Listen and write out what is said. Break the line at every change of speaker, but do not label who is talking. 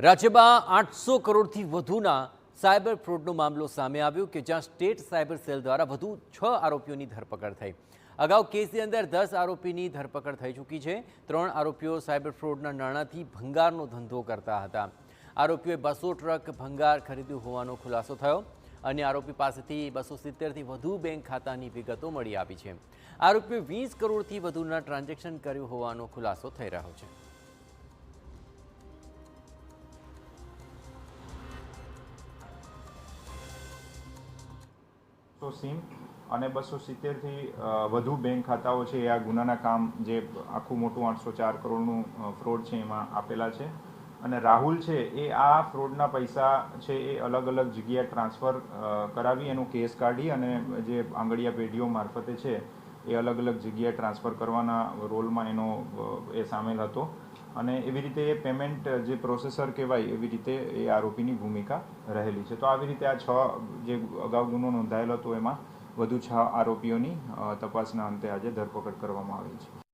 રાજ્યમાં 800 કરોડથી વધુના સાયબર ફ્રોડનો મામલો સામે આવ્યો કે જ્યાં સ્ટેટ સાયબર સેલ દ્વારા વધુ 6 આરોપીઓની ધરપકડ થઈ। અગાઉ કેસની અંદર 10 આરોપીની ધરપકડ થઈ ચૂકી છે। 3 આરોપીઓ સાયબર ફ્રોડના નાણાંથી ભંગારનો ધંધો કરતા હતા। આરોપીઓએ 200 ટ્રક ભંગાર ખરીદ્યું હોવાનો ખુલાસો થયો। અન્ય આરોપી પાસેથી 270થી વધુ બેંક ખાતાની વિગતો મળી આવી છે। આરોપીએ 20 કરોડથી વધુના ટ્રાન્ઝેક્શન કર્યું હોવાનો ખુલાસો થઈ રહ્યો છે।
સિમ અને 270થી વધુ બેંક ખાતાઓ છે એ આ ગુનાના કામ જે આખું મોટું 804 કરોડનું ફ્રોડ છે એમાં આપેલા છે। અને રાહુલ છે એ આ ફ્રોડના પૈસા છે એ અલગ અલગ જગ્યાએ ટ્રાન્સફર કરાવી એનો કેસ કાઢી અને જે આંગળીયા પેઢીઓ મારફતે છે એ અલગ અલગ જગ્યાએ ટ્રાન્સફર કરવાના રોલમાં એનો એ સામેલ હતો। અને એવી રીતે એ પેમેન્ટ જે પ્રોસેસર કહેવાય એવી રીતે એ આરોપીની ભૂમિકા રહેલી છે। તો આવી રીતે આ 6 જે અગાઉ ગુનો નોંધાયેલો હતો એમાં વધુ 6 આરોપીઓની તપાસના અંતે આજે ધરપકડ કરવામાં આવી છે।